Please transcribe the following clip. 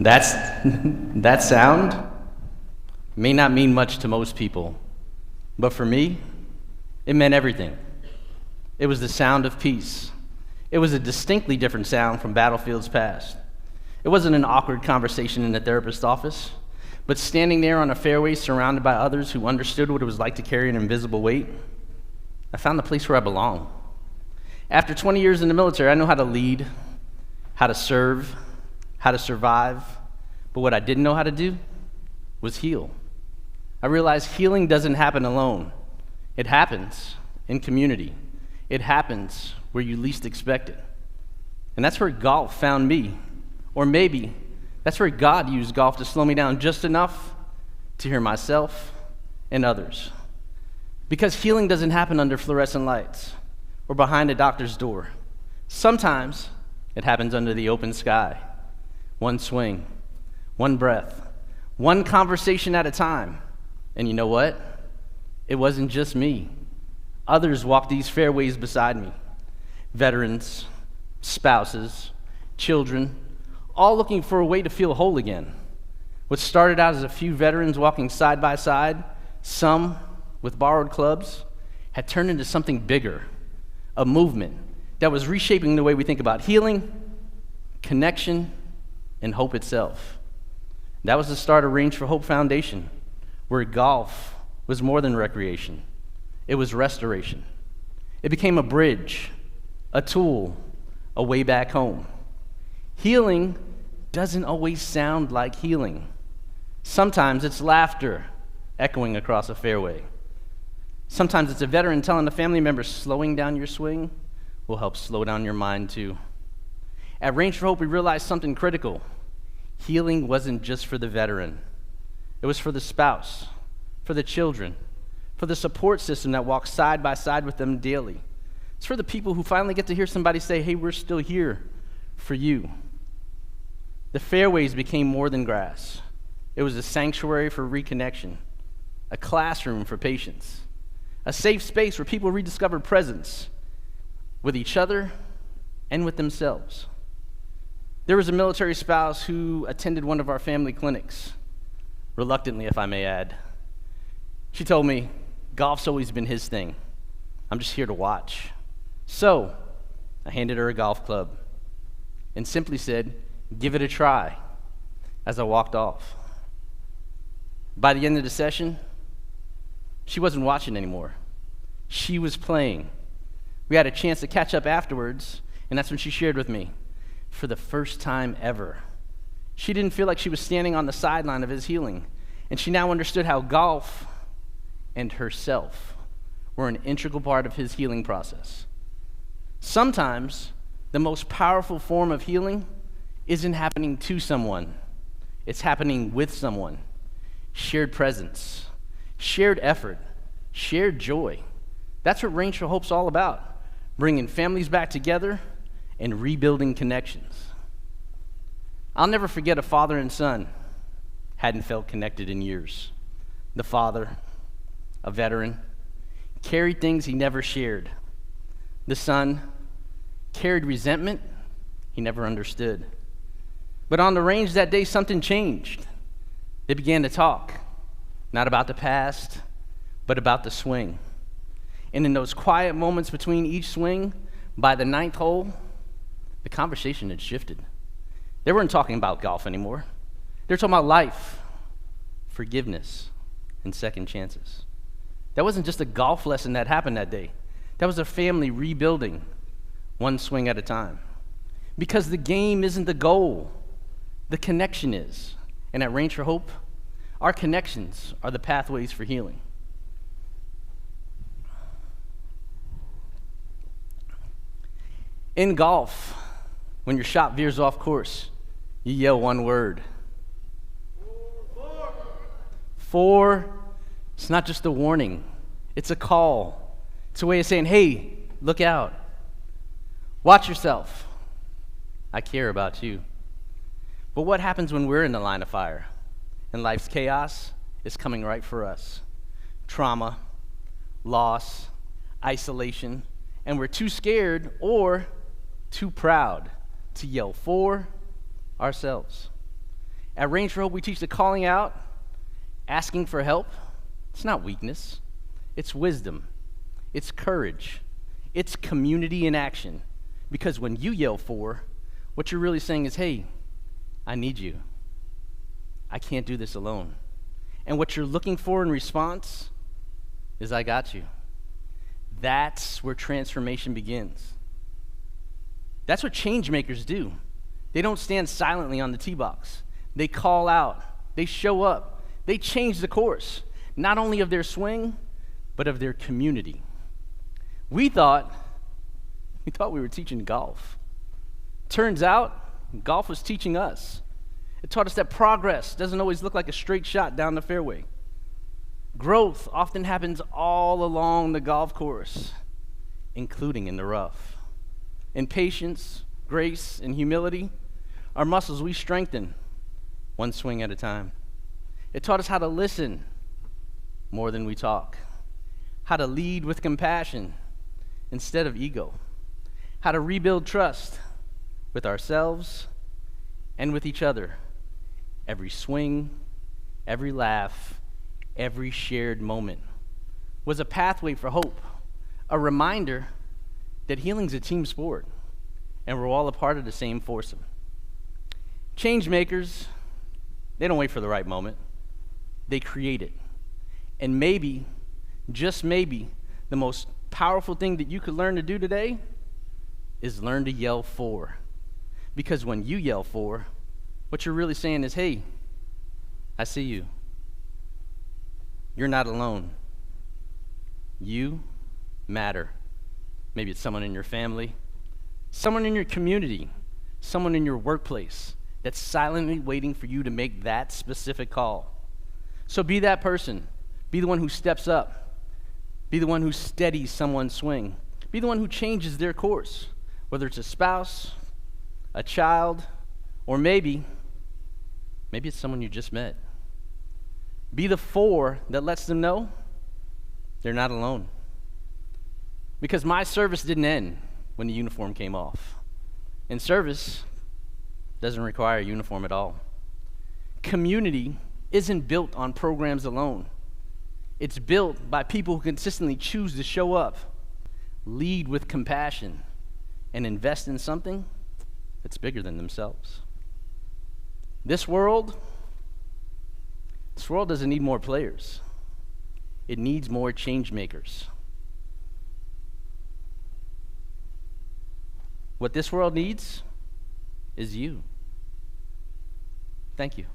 That's, that sound may not mean much to most people, but for me, it meant everything. It was the sound of peace. It was a distinctly different sound from battlefields past. It wasn't an awkward conversation in the therapist's office, but standing there on a fairway surrounded by others who understood what it was like to carry an invisible weight, I found the place where I belong. After 20 years in the military, I know how to lead, how to serve, how to survive, but what I didn't know how to do was heal. I realized healing doesn't happen alone. It happens in community. It happens where you least expect it. And that's where golf found me. Or maybe that's where God used golf to slow me down just enough to hear myself and others. Because healing doesn't happen under fluorescent lights or behind a doctor's door. Sometimes it happens under the open sky. One swing, one breath, one conversation at a time. And you know what? It wasn't just me. Others walked these fairways beside me. Veterans, spouses, children, all looking for a way to feel whole again. What started out as a few veterans walking side by side, some with borrowed clubs, had turned into something bigger, a movement that was reshaping the way we think about healing, connection, and hope itself. That was the start of Range Fore Hope Foundation, where golf was more than recreation. It was restoration. It became a bridge, a tool, a way back home. Healing doesn't always sound like healing. Sometimes it's laughter echoing across a fairway. Sometimes it's a veteran telling a family member slowing down your swing will help slow down your mind too. At Range Fore Hope, we realized something critical. Healing wasn't just for the veteran. It was for the spouse, for the children, for the support system that walks side by side with them daily. It's for the people who finally get to hear somebody say, hey, we're still here for you. The fairways became more than grass. It was a sanctuary for reconnection, a classroom for patience, a safe space where people rediscovered presence with each other and with themselves. There was a military spouse who attended one of our family clinics, reluctantly, if I may add. She told me, golf's always been his thing. I'm just here to watch. So I handed her a golf club and simply said, give it a try, as I walked off. By the end of the session, she wasn't watching anymore. She was playing. We had a chance to catch up afterwards, and that's when she shared with me, for the first time ever, she didn't feel like she was standing on the sideline of his healing, and she now understood how golf and herself were an integral part of his healing process. Sometimes the most powerful form of healing isn't happening to someone, it's happening with someone. Shared presence, shared effort, shared joy. That's what Range Fore Hope's all about, bringing families back together and rebuilding connections. I'll never forget a father and son hadn't felt connected in years. The father, a veteran, carried things he never shared. The son carried resentment he never understood. But on the range that day, something changed. They began to talk, not about the past, but about the swing. And in those quiet moments between each swing, by the 9th hole, the conversation had shifted. They weren't talking about golf anymore. They were talking about life, forgiveness, and second chances. That wasn't just a golf lesson that happened that day. That was a family rebuilding, one swing at a time. Because the game isn't the goal, the connection is. And at Range Fore Hope, our connections are the pathways for healing. In golf, when your shot veers off course, you yell one word. Four. It's not just a warning. It's a call. It's a way of saying, hey, look out. Watch yourself. I care about you. But what happens when we're in the line of fire and life's chaos is coming right for us? Trauma, loss, isolation, and we're too scared or too proud to yell for ourselves. At Range Fore Hope, we teach that calling out, asking for help, it's not weakness. It's wisdom. It's courage. It's community in action. Because when you yell for, what you're really saying is, hey, I need you. I can't do this alone. And what you're looking for in response is, I got you. That's where transformation begins. That's what change makers do. They don't stand silently on the tee box. They call out. They show up. They change the course, not only of their swing, but of their community. We thought we were teaching golf. Turns out, golf was teaching us. It taught us that progress doesn't always look like a straight shot down the fairway. Growth often happens all along the golf course, including in the rough. In patience, grace, and humility, our muscles we strengthen one swing at a time. It taught us how to listen more than we talk, how to lead with compassion instead of ego, how to rebuild trust with ourselves and with each other. Every swing, every laugh, every shared moment was a pathway for hope, a reminder that healing's a team sport, and we're all a part of the same foursome. Change makers, they don't wait for the right moment. They create it. And maybe, just maybe, the most powerful thing that you could learn to do today is learn to yell for. Because when you yell for, what you're really saying is, hey, I see you. You're not alone. You matter. Maybe it's someone in your family, someone in your community, someone in your workplace that's silently waiting for you to make that specific call. So be that person. Be the one who steps up. Be the one who steadies someone's swing. Be the one who changes their course, whether it's a spouse, a child, or maybe it's someone you just met. Be the four that lets them know they're not alone. Because my service didn't end when the uniform came off. And service doesn't require a uniform at all. Community isn't built on programs alone. It's built by people who consistently choose to show up, lead with compassion, and invest in something that's bigger than themselves. This world doesn't need more players. It needs more change makers. What this world needs is you. Thank you.